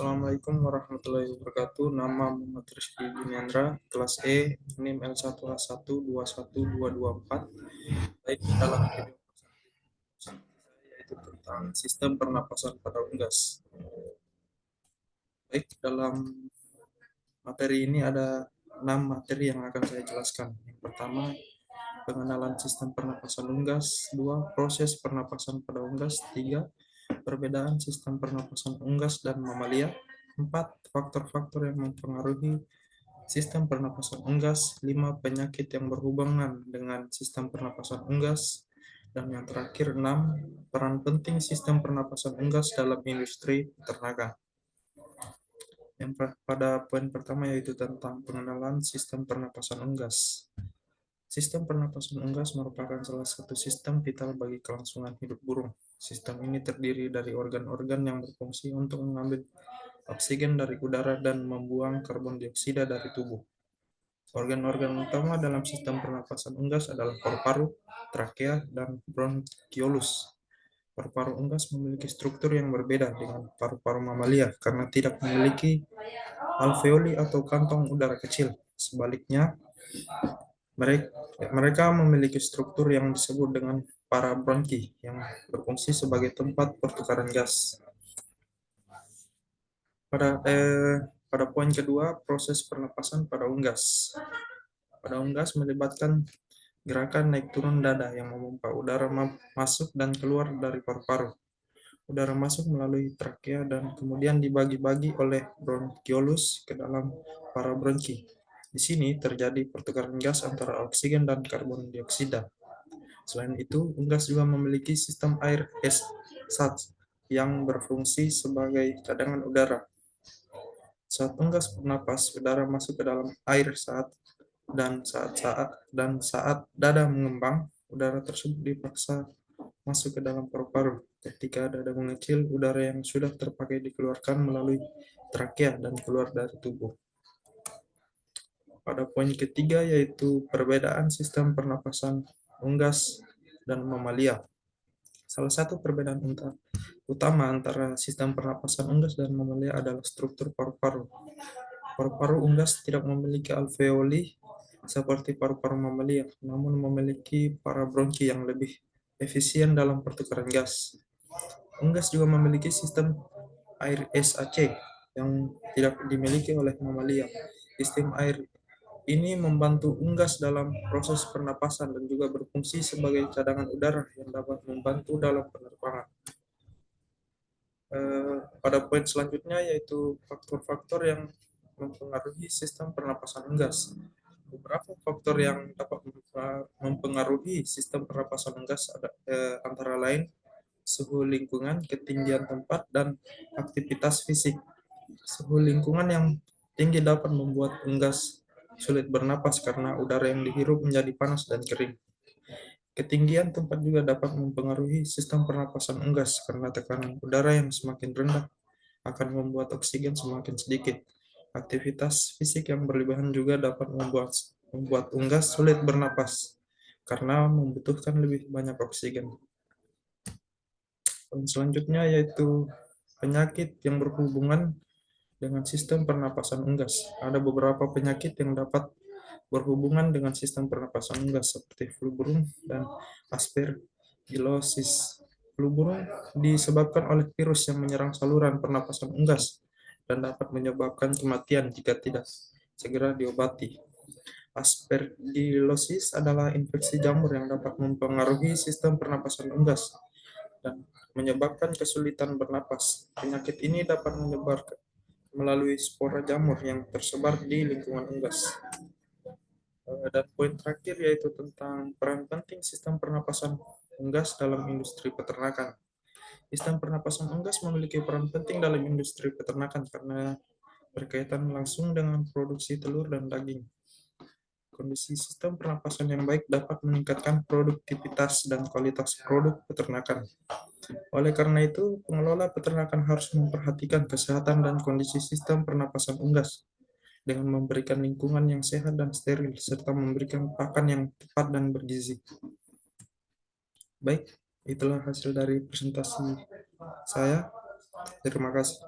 Assalamualaikum warahmatullahi wabarakatuh. Nama Muhammad Rizky Juniandra, kelas E, NIM L1A1212224. Baik, dalam video saya yaitu tentang sistem pernapasan pada unggas. Baik, dalam materi ini ada 6 materi yang akan saya jelaskan. Yang pertama, pengenalan sistem pernapasan unggas. 2, proses pernapasan pada unggas. 3, perbedaan sistem pernapasan unggas dan mamalia. 4, faktor-faktor yang mempengaruhi sistem pernapasan unggas. 5, penyakit yang berhubungan dengan sistem pernapasan unggas. Dan yang terakhir, 6, peran penting sistem pernapasan unggas dalam industri peternakan. Yang pada poin pertama yaitu tentang pengenalan sistem pernapasan unggas. Sistem pernapasan unggas merupakan salah satu sistem vital bagi kelangsungan hidup burung. Sistem ini terdiri dari organ-organ yang berfungsi untuk mengambil oksigen dari udara dan membuang karbon dioksida dari tubuh. Organ-organ utama dalam sistem pernapasan unggas adalah paru-paru, trakea, dan bronkiolus. Paru-paru unggas memiliki struktur yang berbeda dengan paru-paru mamalia karena tidak memiliki alveoli atau kantong udara kecil. Sebaliknya, mereka memiliki struktur yang disebut dengan parabronki yang berfungsi sebagai tempat pertukaran gas. Pada poin kedua, proses pernapasan pada unggas. Pada unggas melibatkan gerakan naik turun dada yang memompa udara masuk dan keluar dari paru-paru. Udara masuk melalui trakea dan kemudian dibagi-bagi oleh bronkiolus ke dalam parabronki. Di sini terjadi pertukaran gas antara oksigen dan karbon dioksida. Selain itu, unggas juga memiliki sistem air SAT yang berfungsi sebagai cadangan udara. Saat unggas bernapas, udara masuk ke dalam air saat dada mengembang, udara tersebut dipaksa masuk ke dalam paru-paru. Ketika dada mengecil, udara yang sudah terpakai dikeluarkan melalui trakea dan keluar dari tubuh. Pada poin ketiga yaitu perbedaan sistem pernapasan unggas dan mamalia. Salah satu perbedaan utama antara sistem pernapasan unggas dan mamalia adalah struktur paru-paru. Paru-paru unggas tidak memiliki alveoli seperti paru-paru mamalia, namun memiliki parabronki yang lebih efisien dalam pertukaran gas. Unggas juga memiliki sistem air SAC yang tidak dimiliki oleh mamalia. Sistem air ini membantu unggas dalam proses pernapasan dan juga berfungsi sebagai cadangan udara yang dapat membantu dalam penerbangan. Pada poin selanjutnya yaitu faktor-faktor yang mempengaruhi sistem pernapasan unggas. Beberapa faktor yang dapat mempengaruhi sistem pernapasan unggas antara lain suhu lingkungan, ketinggian tempat, dan aktivitas fisik. Suhu lingkungan yang tinggi dapat membuat unggas sulit bernapas karena udara yang dihirup menjadi panas dan kering. Ketinggian tempat juga dapat mempengaruhi sistem pernapasan unggas karena tekanan udara yang semakin rendah akan membuat oksigen semakin sedikit. Aktivitas fisik yang berlebihan juga dapat membuat unggas sulit bernapas karena membutuhkan lebih banyak oksigen. Selanjutnya yaitu penyakit yang berhubungan dengan sistem pernapasan unggas. Ada beberapa penyakit yang dapat berhubungan dengan sistem pernapasan unggas seperti flu burung dan aspergillosis. Flu burung disebabkan oleh virus yang menyerang saluran pernapasan unggas dan dapat menyebabkan kematian jika tidak segera diobati. Aspergillosis adalah infeksi jamur yang dapat mempengaruhi sistem pernapasan unggas dan menyebabkan kesulitan bernapas. Penyakit ini dapat menyebar melalui spora jamur yang tersebar di lingkungan unggas. Dan poin terakhir yaitu tentang peran penting sistem pernapasan unggas dalam industri peternakan. Sistem pernapasan unggas memiliki peran penting dalam industri peternakan karena berkaitan langsung dengan produksi telur dan daging. Kondisi sistem pernapasan yang baik dapat meningkatkan produktivitas dan kualitas produk peternakan. Oleh karena itu, pengelola peternakan harus memperhatikan kesehatan dan kondisi sistem pernapasan unggas dengan memberikan lingkungan yang sehat dan steril, serta memberikan pakan yang tepat dan bergizi. Baik, itulah hasil dari presentasi saya. Terima kasih.